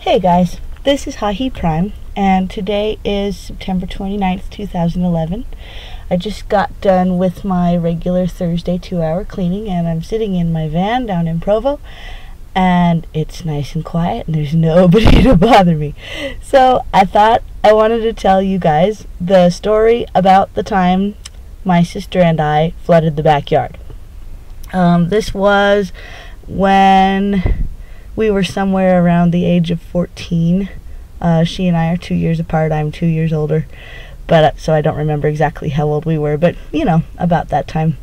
Hey guys, this is Ha-Hee Prime, and today is September 29th, 2011. I just got done with my regular Thursday 2-hour cleaning, and I'm sitting in my van down in Provo, and it's nice and quiet, and there's nobody to bother me. So I thought I wanted to tell you guys the story about the time my sister and I flooded the backyard. This was when we were somewhere around the age of 14. She and I are 2 years apart. I'm 2 years older, but so I don't remember exactly how old we were, but you know, about that time.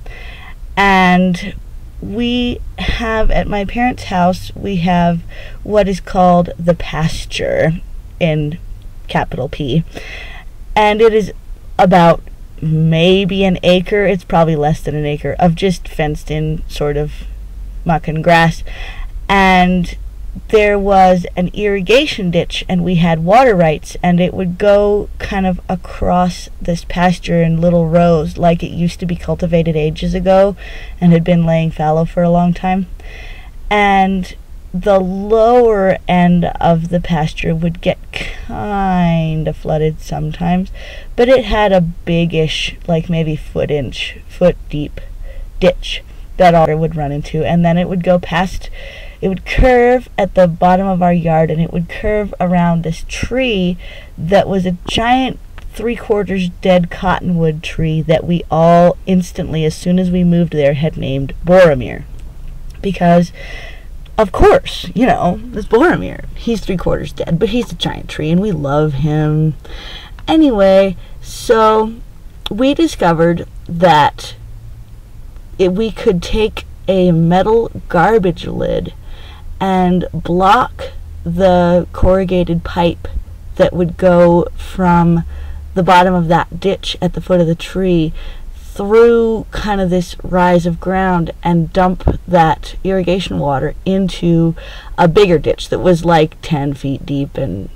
And we have, at my parents' house, we have what is called the pasture, in capital P, and it is about maybe an acre, it's probably less than an acre, of just fenced in sort of muck and grass. And there was an irrigation ditch, and we had water rights, and it would go kind of across this pasture in little rows, like it used to be cultivated ages ago and had been laying fallow for a long time. And the lower end of the pasture would get kind of flooded sometimes, but it had a biggish, like maybe foot deep ditch that all would run into, and then it would go past. It would curve at the bottom of our yard, and it would curve around this tree that was a giant 3/4 dead cottonwood tree that we all instantly, as soon as we moved there, had named Boromir. Because, of course, you know, it's Boromir. He's 3/4 dead, but he's a giant tree, and we love him. Anyway, so we discovered that we could take a metal garbage lid and block the corrugated pipe that would go from the bottom of that ditch at the foot of the tree through kind of this rise of ground and dump that irrigation water into a bigger ditch that was like 10 feet deep and,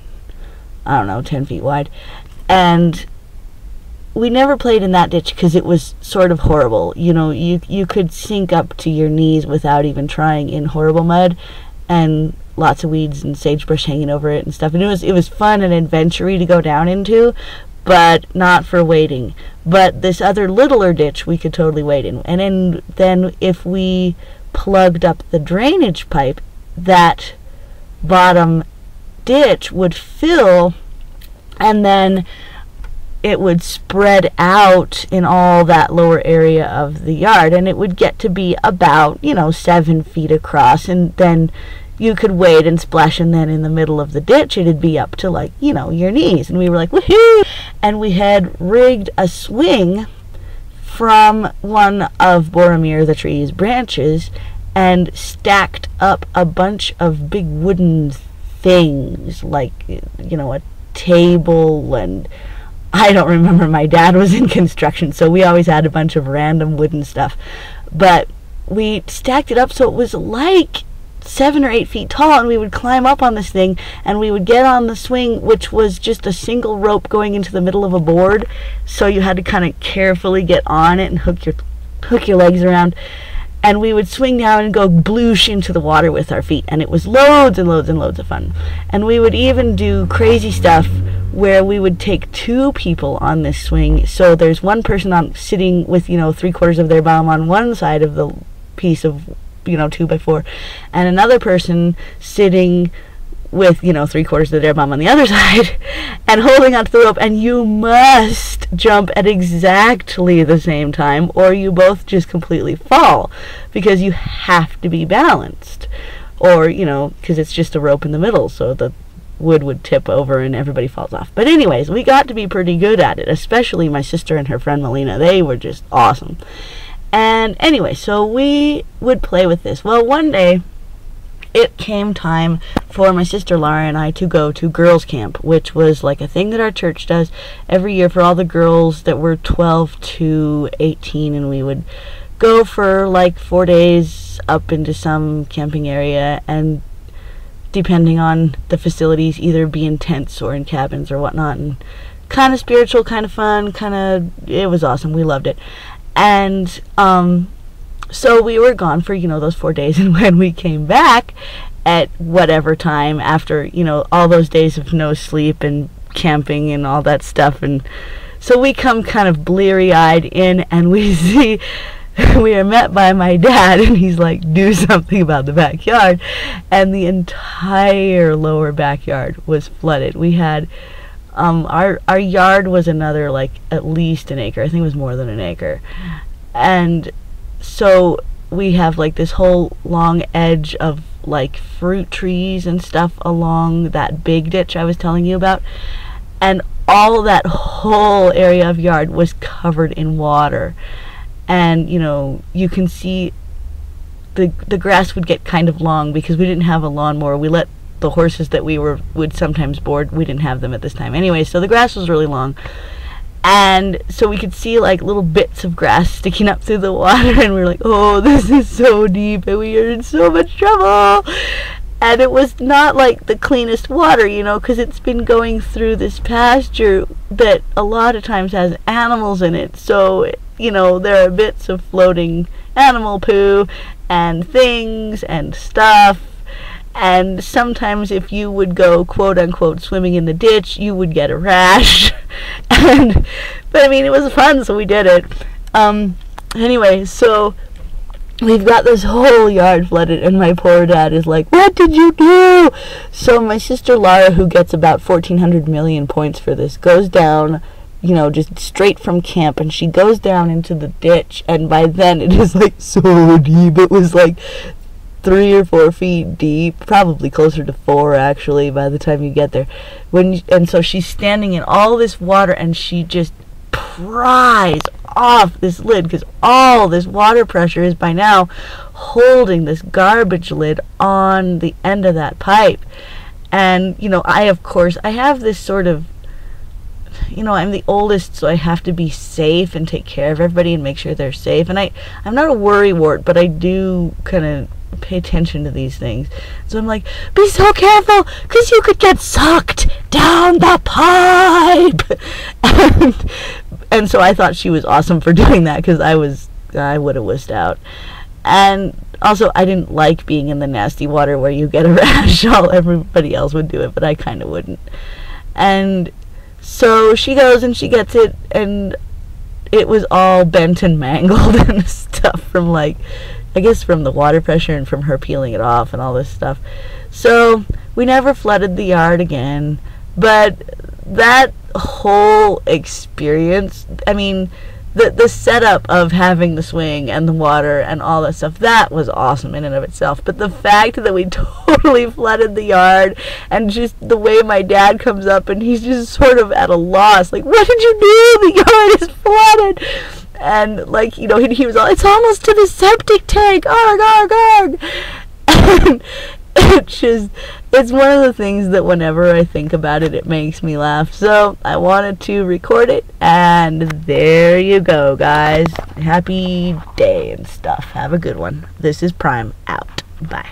I don't know, 10 feet wide. And we never played in that ditch because it was sort of horrible. You know, you could sink up to your knees without even trying, in horrible mud, and lots of weeds and sagebrush hanging over it and stuff. And it was fun and adventure-y to go down into, but not for wading. But this other littler ditch we could totally wade in. And then if we plugged up the drainage pipe, that bottom ditch would fill, and then it would spread out in all that lower area of the yard, and it would get to be about, you know, 7 feet across, and then you could wade and splash, and then in the middle of the ditch it'd be up to, like, you know, your knees. And we were like, woohoo! And we had rigged a swing from one of Boromir the tree's branches and stacked up a bunch of big wooden things, like, you know, a table, and I don't remember, my dad was in construction, so we always had a bunch of random wooden stuff. But we stacked it up so it was like 7 or 8 feet tall, and we would climb up on this thing, and we would get on the swing, which was just a single rope going into the middle of a board, so you had to kind of carefully get on it and hook your legs around. And we would swing down and go bloosh into the water with our feet, and it was loads and loads and loads of fun. And we would even do crazy stuff where we would take 2 people on this swing. So there's one person sitting with, you know, 3/4 of their bum on one side of the piece of, you know, 2x4, and another person sitting with, you know, 3/4 of their bum on the other side, and holding onto the rope. And you must jump at exactly the same time, or you both just completely fall, because you have to be balanced, or, you know, because it's just a rope in the middle, so the wood would tip over and everybody falls off. But anyways, we got to be pretty good at it, especially my sister and her friend Melina. They were just awesome. And anyway, so we would play with this. Well, one day it came time for my sister Laura and I to go to girls' camp, which was like a thing that our church does every year for all the girls that were 12 to 18, and we would go for like 4 days up into some camping area, and depending on the facilities, either be in tents or in cabins or whatnot, and kind of spiritual, kind of fun, it was awesome. We loved it. And so we were gone for, you know, those 4 days, and when we came back, at whatever time after, you know, all those days of no sleep and camping and all that stuff. And so we come kind of bleary-eyed in, and we see we are met by my dad, and he's like, do something about the backyard. And the entire lower backyard was flooded. We had our yard was another, like, at least an acre. I think it was more than an acre. And so we have like this whole long edge of like fruit trees and stuff along that big ditch I was telling you about, and all that whole area of yard was covered in water. And you know, you can see the grass would get kind of long because we didn't have a lawnmower. We let the horses that we would sometimes board, we didn't have them at this time anyway, so the grass was really long. And so we could see like little bits of grass sticking up through the water, and we were like, oh, this is so deep and we are in so much trouble. And it was not like the cleanest water, you know, because it's been going through this pasture that a lot of times has animals in it. So, you know, there are bits of floating animal poo and things and stuff. And sometimes if you would go, quote unquote, swimming in the ditch, you would get a rash. But I mean, it was fun, so we did it. Anyway, so we've got this whole yard flooded, and my poor dad is like, what did you do? So my sister Laura, who gets about 1,400 million points for this, goes down, you know, just straight from camp, and she goes down into the ditch, and by then it is like so deep. It was like 3 or 4 feet deep, probably closer to 4 actually by the time you get there. And so she's standing in all this water, and she just pries off this lid because all this water pressure is by now holding this garbage lid on the end of that pipe. And you know, I have this sort of, you know, I'm the oldest, so I have to be safe and take care of everybody and make sure they're safe. And I'm not a worrywart, but I do kind of pay attention to these things. So I'm like, be so careful, because you could get sucked down the pipe. And so I thought she was awesome for doing that, because I would have wussed out. And also, I didn't like being in the nasty water where you get a rash. Everybody else would do it, but I kind of wouldn't. And so she goes and she gets it, and it was all bent and mangled and stuff from, like, I guess from the water pressure and from her peeling it off and all this stuff. So we never flooded the yard again. But that whole experience, I mean, the setup of having the swing and the water and all that stuff, that was awesome in and of itself. But the fact that we totally flooded the yard, and just the way my dad comes up and he's just sort of at a loss, like, what did you do? The yard is flooded. And, like, you know, he was all, it's almost to the septic tank, arg, arg, arg. And it's one of the things that whenever I think about it, it makes me laugh. So I wanted to record it, and there you go, guys. Happy day and stuff. Have a good one. This is Prime out. Bye.